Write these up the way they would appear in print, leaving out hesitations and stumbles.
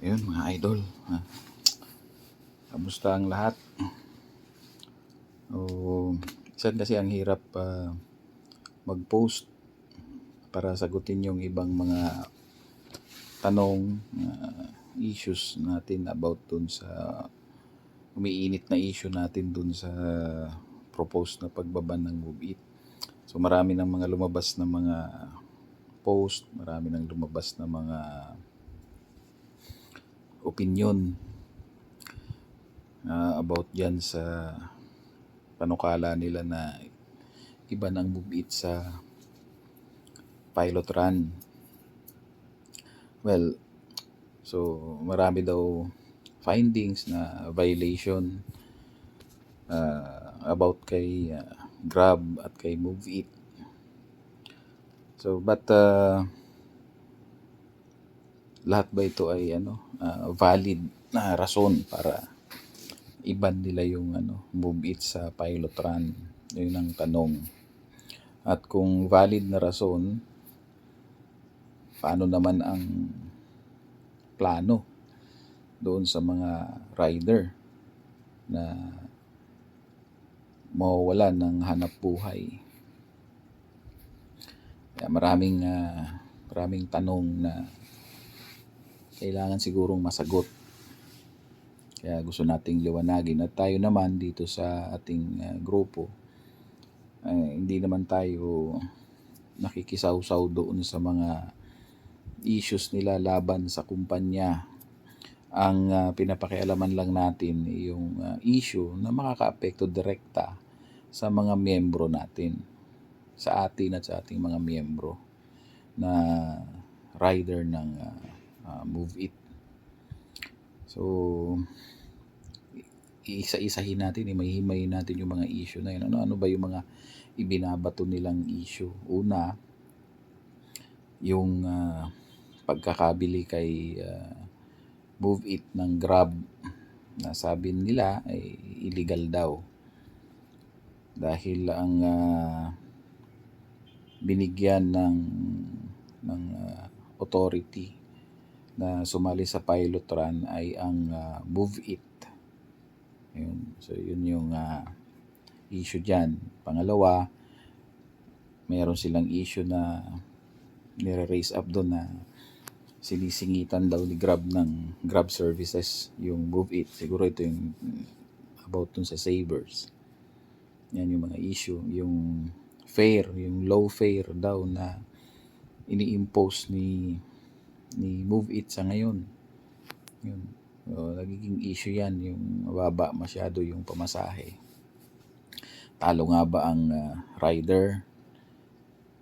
Ayun mga idol, kamusta ang lahat? Minsan kasi ang hirap mag-post para sagutin yung ibang mga tanong, issues natin about dun sa umiinit na issue natin dun sa proposed na pagbaban ng Move It. So marami ng mga lumabas na mga post, marami ng lumabas na mga opinion about dyan sa panukala nila na iba ng Move It sa pilot run. Well, so marami daw findings na violation about kay Grab at kay Move It. So but lahat ba ito ay valid na rason para iban nila yung Move It sa pilot run? Yun ang tanong. At kung valid na rason, paano naman ang plano doon sa mga rider na mawawalan ng hanap buhay? Kaya maraming tanong na kailangan sigurong masagot. Kaya gusto nating liwanagin. At tayo naman dito sa ating grupo, hindi naman tayo nakikisawsaw doon sa mga issues nila laban sa kumpanya. Ang pinapakialaman lang natin yung issue na makakaapekto direkta sa mga miyembro natin, sa atin at sa ating mga miyembro na rider ng Move It. So iisa-isahin natin, himay natin yung mga issue na yun. Ano ba yung mga ibinabato nilang issue? Una, yung pagkakabili kay Move It ng Grab na sabi nila ay illegal daw dahil ang binigyan ng authority na sumali sa pilot run ay ang Move It. Yun. So yun yung issue dyan. Pangalawa, mayroon silang issue na nire-raise up doon na sinisingitan daw ni Grab ng Grab services yung Move It. Siguro ito yung about dun sa savers. Yan yung mga issue. Yung fare, yung low fare daw na ini-impose ni Move It sa ngayon. Yun. So, nagiging issue yan, yung mababa masyado yung pamasahe. Talo nga ba ang rider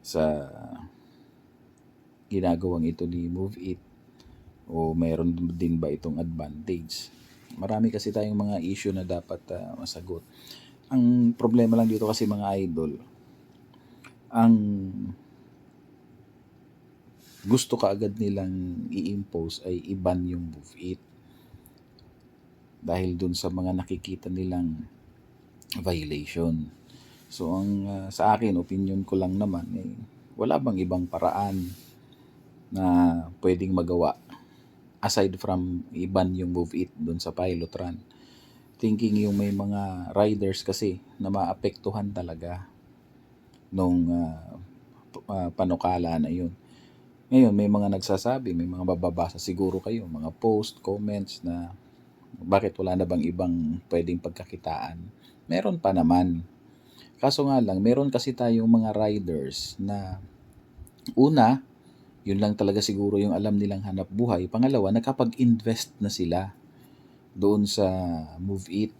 sa ginagawang ito ni Move It o mayroon din ba itong advantage? Marami kasi tayong mga issue na dapat masagot. Ang problema lang dito kasi mga idol, ang gusto kaagad nilang i-impose ay iban yung Move It dahil dun sa mga nakikita nilang violation. So ang sa akin, opinion ko lang naman, wala bang ibang paraan na pwedeng magawa aside from iban yung Move It dun sa pilot run? Thinking yung may mga riders kasi na maapektuhan talaga nung panukala na yun. Ngayon, may mga nagsasabi, may mga bababasa siguro kayo, mga post, comments na bakit wala na bang ibang pwedeng pagkakitaan? Meron pa naman. Kaso nga lang, meron kasi tayong mga riders na una, yun lang talaga siguro yung alam nilang hanap buhay. Pangalawa, nakapag-invest na sila doon sa Move It.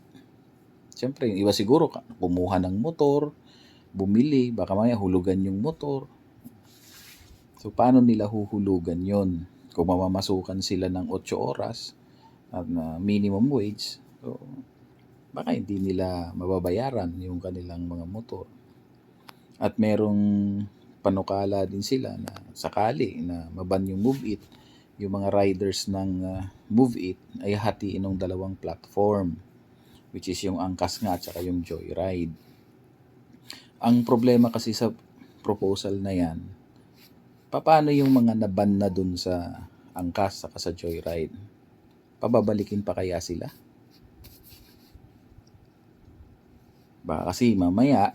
Siyempre, yung iba siguro kumuha ng motor, bumili, baka maya hulugan yung motor. So, paano nila huhulugan yon? Kung mamamasukan sila ng 8 oras at minimum wage, so, baka hindi nila mababayaran yung kanilang mga motor. At merong panukala din sila na sakali na maban yung Move It, yung mga riders ng Move It ay hatiin ng dalawang platform, which is yung Angkas nga at saka yung Joyride. Ang problema kasi sa proposal na yan, paano yung mga naban na dun sa Angkas saka sa Joyride? pababalikin pa kaya sila? Baka kasi mamaya,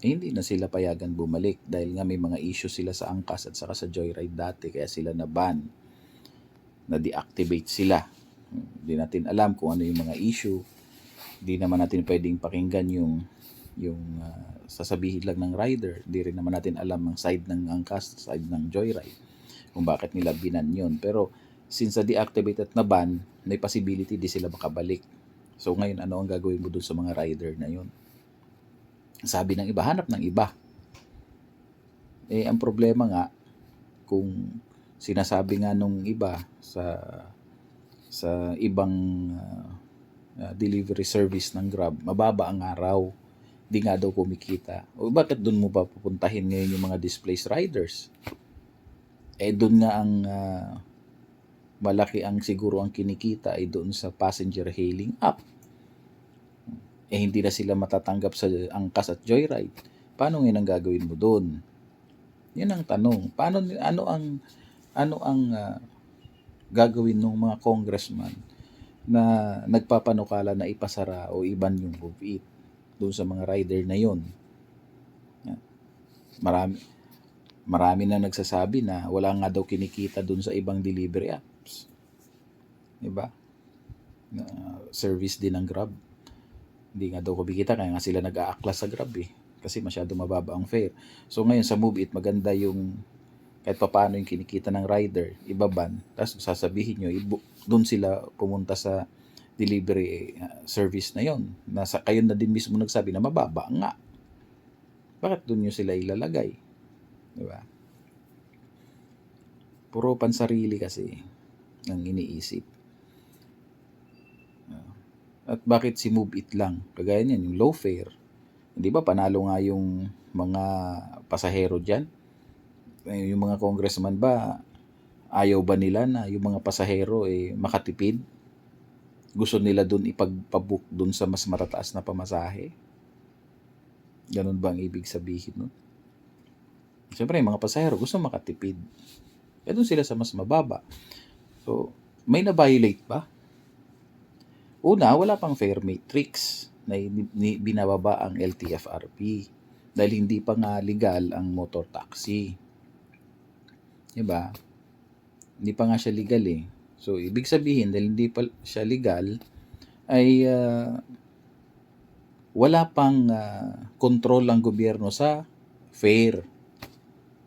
hindi na sila payagan bumalik dahil nga may mga issue sila sa angkas at saka sa Joyride dati kaya sila na-ban, na-deactivate sila. Hindi natin alam kung ano yung mga issue. Hindi naman natin pwedeng pakinggan yung sasabihin lang ng rider. Hindi rin naman natin alam ang side ng angkas, side ng Joyride, kung bakit nila binan yun. Pero since na-deactivate at na-ban, may possibility di sila makabalik. So ngayon, ano ang gagawin mo dun sa mga rider na yun? Sabi ng iba, hanap ng iba. Ang problema nga, kung sinasabi nga nung iba sa ibang delivery service ng Grab, mababa ang araw, di nga daw kumikita. O bakit dun mo pa pupuntahin ngayon yung mga displaced riders? Dun nga ang malaki ang siguro ang kinikita ay doon sa passenger hailing app. Hindi na sila matatanggap sa angkas at Joyride. Paano ngayon ang gagawin mo doon? Yan ang tanong. Ano ang gagawin ng mga congressman na nagpapanukala na ipasara o iban yung Move It doon sa mga rider na yon? Marami na nagsasabi na wala nga daw kinikita doon sa ibang delivery apps. Diba? Service din ng Grab. Hindi nga daw kumikita kaya nga sila nag-aaklas sa Grab kasi masyado mababa ang fare. So ngayon sa Move It, maganda yung kahit paano yung kinikita ng rider, ibaban, tapos sasabihin nyo, doon sila pumunta sa delivery service na yon. Kayo na din mismo nagsabi na mababa nga. Bakit doon nyo sila ilalagay? Diba? Puro pansarili kasi ang iniisip. At bakit si Move It lang? Kagaya niyan, yung low fare. Di ba panalo nga yung mga pasahero dyan? Yung mga congressman ba, ayaw ba nila na yung mga pasahero makatipid? Gusto nila dun ipagpabook dun sa mas matataas na pamasahe? Ganun ba ang ibig sabihin nun? Siyempre, yung mga pasahero gusto makatipid. Kaya dun sila sa mas mababa. So, may na-violate ba? Una, wala pang fare matrix na binababa ang LTFRB dahil hindi pa nga legal ang motor taxi. Diba? Hindi pa nga siya legal So, ibig sabihin, dahil hindi pa siya legal, ay wala pang control ang gobyerno sa fare.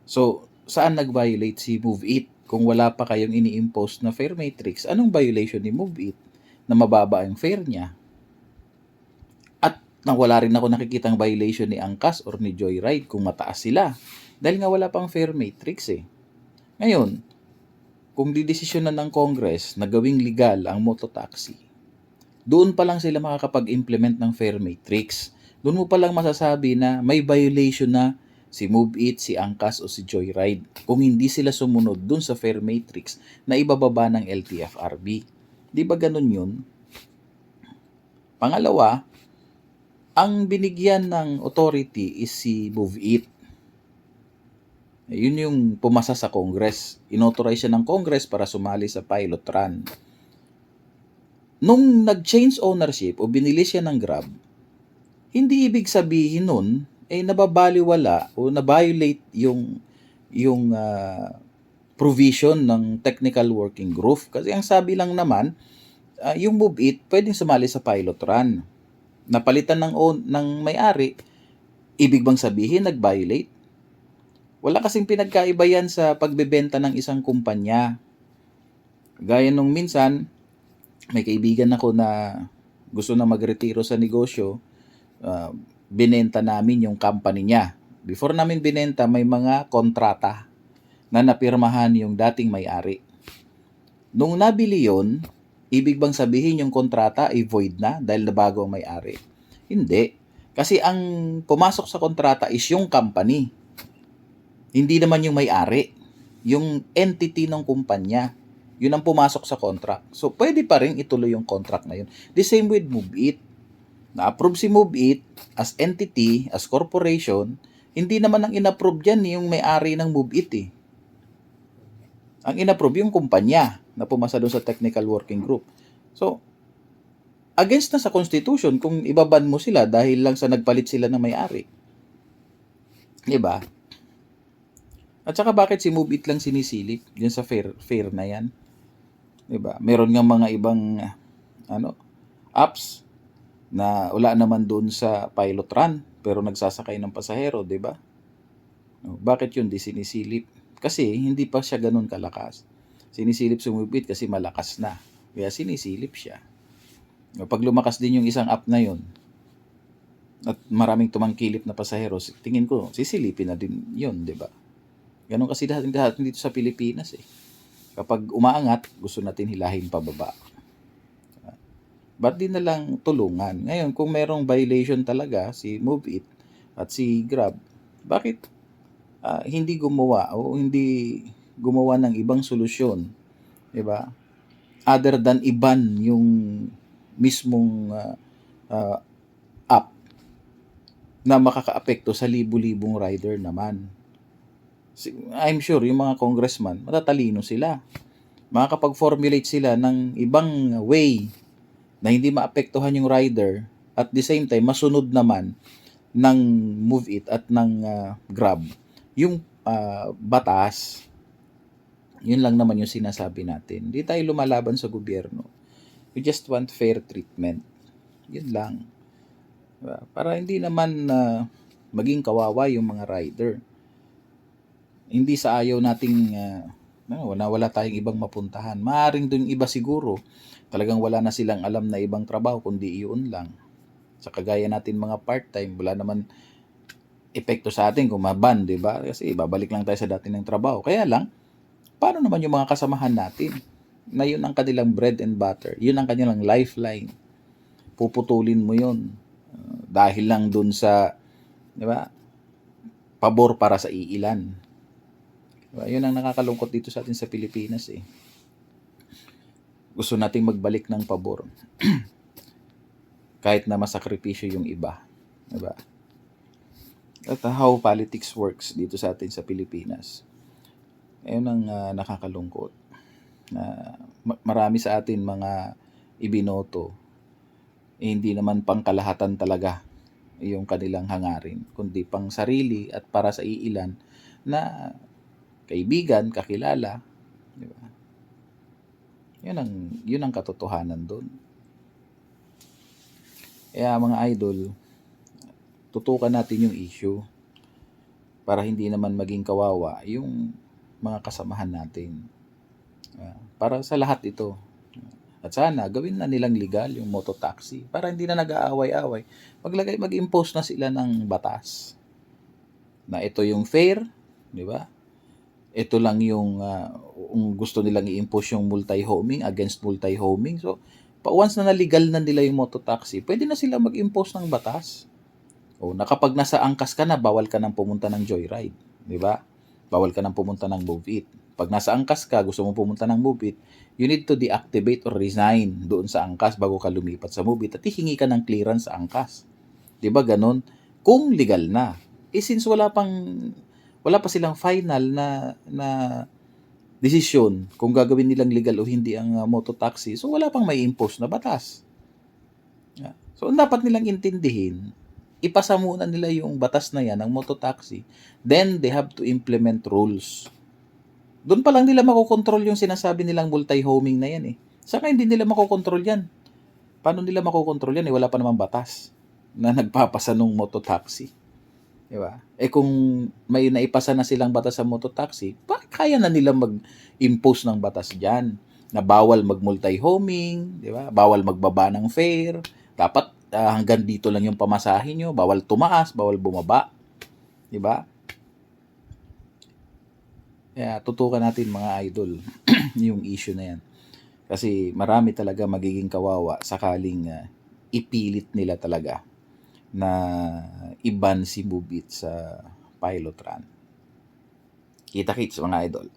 So, saan nag-violate si Move It? Kung wala pa kayong ini-impose na fare matrix, anong violation ni Move It na mababa ang fare niya? At wala rin ako nakikitang violation ni Angkas or ni Joyride kung mataas sila. Dahil nga wala pang fare matrix Ngayon, kung didesisyonan ng Congress na gawing legal ang mototaxi, doon pa lang sila makakapag-implement ng fare matrix. Doon mo pa lang masasabi na may violation na si Move It, si Angkas o si Joyride kung hindi sila sumunod doon sa fare matrix na ibababa ng LTFRB. Di ba ganun yun? Pangalawa, ang binigyan ng authority is si Move It. Yun yung pumasa sa Congress. Inauthorize siya ng Congress para sumali sa pilot run. Nung nag-change ownership o binili siya ng Grab, hindi ibig sabihin nun nababaliwala o na-violate yung provision ng technical working group. Kasi ang sabi lang naman, yung Move It pwedeng sumali sa pilot run. Napalitan ng may-ari, ibig bang sabihin nag-violate? Wala kasing pinagkaiba yan sa pagbebenta ng isang kumpanya. Gaya nung minsan, may kaibigan ako na gusto na magretiro sa negosyo, binenta namin yung company niya. Before namin binenta, may mga kontrata na napirmahan yung dating may-ari. Nung nabili yon, ibig bang sabihin yung kontrata ay void na dahil nabago ang may-ari? Hindi. Kasi ang pumasok sa kontrata is yung company. Hindi naman yung may-ari. Yung entity ng kumpanya. Yun ang pumasok sa contract. So, pwede pa rin ituloy yung contract na yun. The same with Move It. Na-approve si Move It as entity, as corporation. Hindi naman ang in-approve dyan yung may-ari ng Move It Ang inapprove yung kumpanya na pumasa doon sa technical working group. So, against na sa Constitution kung ibaban mo sila dahil lang sa nagpalit sila ng may-ari. Diba? At saka bakit si Move It lang sinisilip dyan sa fair na yan? Diba? Meron nga mga ibang apps na wala naman doon sa pilot run pero nagsasakay ng pasahero, diba? Bakit yun di sinisilip? Kasi hindi pa siya ganun kalakas. Sinisilip si Move It kasi malakas na. Kaya sinisilip siya. Pag lumakas din yung isang app na yun, at maraming tumangkilip na pasahero, tingin ko, sisilipin na din yun, di ba? Ganun kasi lahat dito sa Pilipinas eh. Kapag umaangat, gusto natin hilahin pababa. Ba't di na lang tulungan? Ngayon, kung merong violation talaga si Move It at si Grab, bakit hindi gumawa o hindi gumawa ng ibang solusyon, di ba? Other than iban yung mismong app na makakaapekto sa libu-libong rider naman. I'm sure yung mga congressman, matatalino sila. Makakapag-formulate sila ng ibang way na hindi maapektuhan yung rider at the same time masunod naman ng Move It at ng Grab yung batas. Yun lang naman yung sinasabi natin. Hindi tayo lumalaban sa gobyerno. We just want fair treatment. Yun lang. Para hindi naman maging kawawa yung mga rider. Hindi sa ayaw nating wala tayong ibang mapuntahan. Maaring dun iba siguro, talagang wala na silang alam na ibang trabaho, kundi iyon lang. Sa kagaya natin mga part-time, wala naman epekto sa atin kung maban, di ba? Kasi babalik lang tayo sa dati ng trabaho. Kaya lang, paano naman yung mga kasamahan natin? Na yun ang kanilang bread and butter. Yun ang kanilang lifeline. Puputulin mo yun. Dahil lang dun sa, di ba, pabor para sa iilan. Diba? Yun ang nakakalungkot dito sa atin sa Pilipinas eh. Gusto nating magbalik ng pabor. Kahit na masakripisyo yung iba. Diba? At how politics works dito sa atin sa Pilipinas. Ayun ang nakakalungkot. Marami sa atin mga ibinoto, hindi naman pangkalahatan talaga yung kanilang hangarin, kundi pang sarili at para sa iilan na kaibigan, kakilala, di ba? Yun ang katotohanan doon. Kaya mga idol, tutukan natin yung issue para hindi naman maging kawawa yung mga kasamahan natin. Para sa lahat ito. At sana gawin na nilang legal yung mototaxi para hindi na nag-aaway-away. Mag-impose na sila ng batas na ito yung fair, di ba? Ito lang yung gusto nilang i-impose yung multi-homing against multi-homing. So, once na legal na nila yung mototaxi, pwede na sila mag-impose ng batas. O, nakapag nasa angkas ka na, bawal ka nang pumunta ng joyride. Di ba? Bawal ka nang pumunta ng Move It. Pag nasa angkas ka, gusto mo pumunta ng Move It, you need to deactivate or resign doon sa angkas bago ka lumipat sa Move It at hihingi ka ng clearance sa angkas. Di ba ganon? Kung legal na. Since wala pa silang final na desisyon kung gagawin nilang legal o hindi ang mototaxi, so wala pang may impose na batas. So dapat nilang intindihin, ipasa muna nila yung batas na yan ng mototaxi, then they have to implement rules. Doon pa lang nila makokontrol yung sinasabi nilang multi-homing na yan eh. Saka hindi nila makokontrol yan. Paano nila makokontrol yan? Wala pa namang batas na nagpapasa ng mototaxi. Diba? Kung may naipasa na silang batas sa mototaxi, kaya na nilang mag-impose ng batas dyan na bawal mag-multi-homing, diba? Bawal magbaba ng fare, dapat hanggang dito lang yung pamasahin nyo, bawal tumaas, bawal bumaba, diba? Kaya tutukan natin mga idol yung issue na yan. Kasi marami talaga magiging kawawa sakaling ipilit nila talaga na iban si Move It sa pilot run. Kita-kits mga idol.